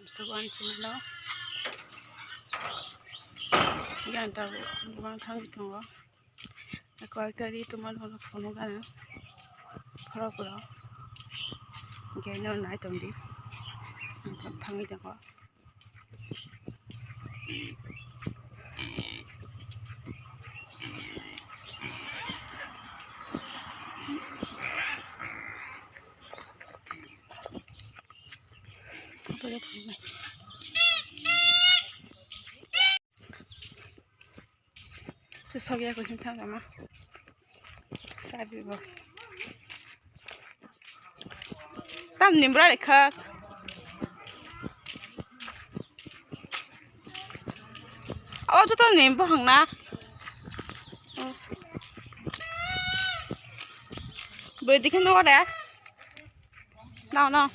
Suban channel yan tahu bang thang tungo aku tadi tumal hono phone gana phara pura geno nai tomdi thangi jango boleh phone Sesogya ko sin thang ama sabi ba tam nimbra le khak aw chu tam nim ba hang na bơi đi cái nó đã nào nào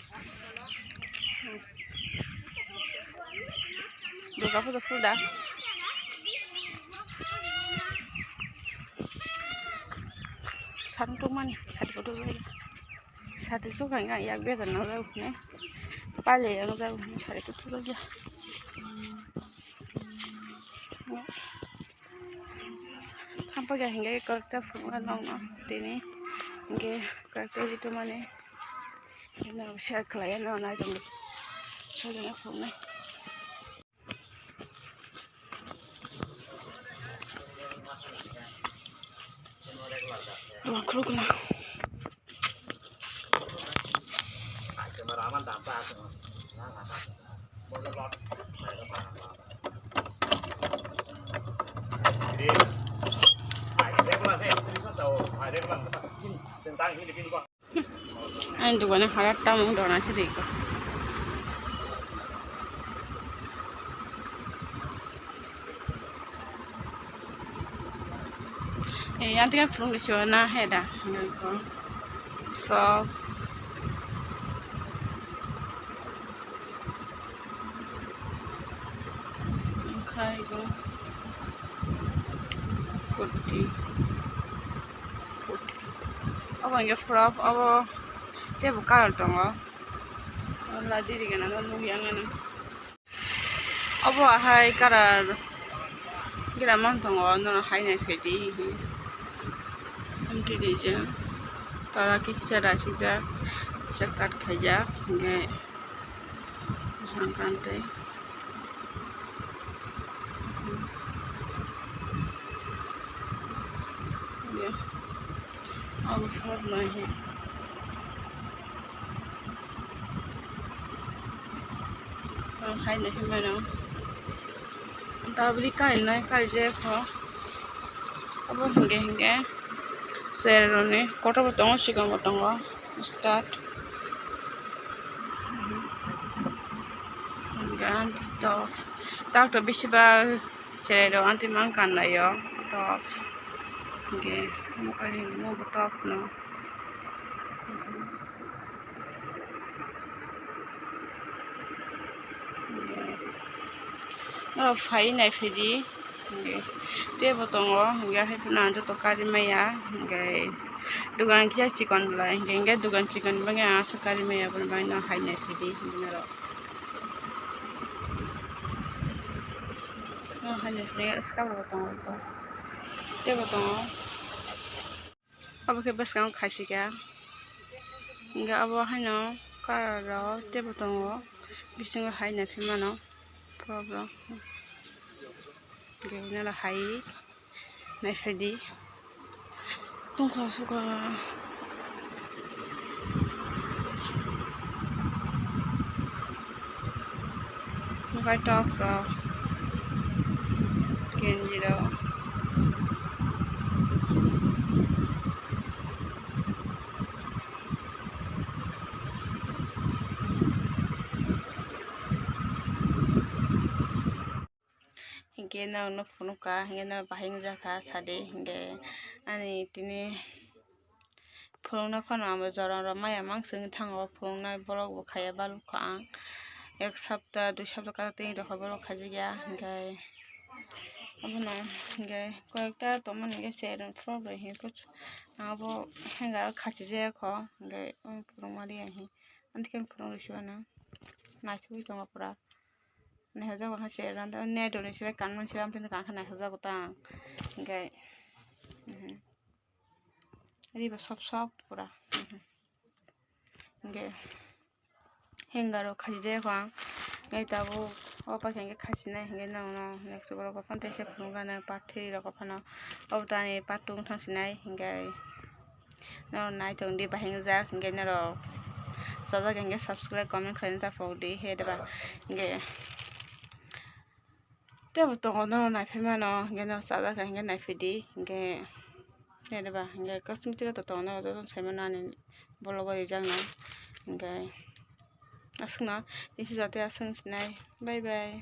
được gặp phút đã sáng trung man sạch có đôi sạch thì chút cảnh yak biết rằng nó đâu nhé ba lẻ nó đâu sạch chút chút kia không bao giờ hình cái cái phụng ăn lòng nó thì này cái gì tụi mình này nó sẽ khai nó này trong được sau đó nó phụng này Ruang keluar kena. Anh tu kan harat tamu dona sih ko. Yang tiga film di sana ada, ko. Frog. Okay ko. Kuti. Apa yang frog? Apa dia bukan orang tua. Allah diri kan ada nuyangan. Apa hai karar? Kita mantong orang orang hai naik fedi. Nanti dia tara kita rasa jak sekat kajak nge sangkante ya अब फर नहीं hai नहीं मैंने ताबली का नहीं कर जे खो अब Hinge Serone, kota betongo sigang betongo, start. Gan top, tak to bisi ba serero anti mangkan na yo top. Okay, mo kali mo top no. No fai na fidi. Dia betongo, enggak hai pernah tu kari maya, enggak dugaan kia chicken belai, enggak dugaan chicken banyak sekali maya pun banyak hai naik fidi, benar. Oh hai naik fidi, sekarang betongo tu, dia betongo. Apa kebas kamu kasih ya? Enggak apa hai no, kalau dia betongo, bisa enggak hai naik fidi mana? Problem. Gaya na hai naik fedi tunggu suka muka top roh genji roh hingga na punuka hingga na bahing jaka sade hingga ani tini phulungna phano amo jorang ro maya mangsung thango phulungna borok bo khaya balu ka ang ek sapta dui sapta ka tin ro borok khajigya hingga abono hingga koyekta toman hingga cheron problem he kuch abo hingga khachi je kho hingga phulung mari hi antiken phulung rishwana naitui dong pura naihjago hase randa net ni sila kan mon sila amtini kan naihjago tang hingke riba sob pura hingke hanger rok khasijak ang ngai tabuk o paisa hingke khasina hingke no next borok o phan teisa phunukgana part 3 rok phano obo tani part 2 wngtang sinai hingke no naitung di bahingjak hingke norok sajak hingke subscribe comment khlaina tapok di hedaba hingke tebo tongo no naifai mano hingke no sajak hingke naifidi hingke hedaba hingke cosmetic ro tongo no jotono saimano ani bologo rijak no hingke aswkno tisi jotoya aswng sinai bye bye.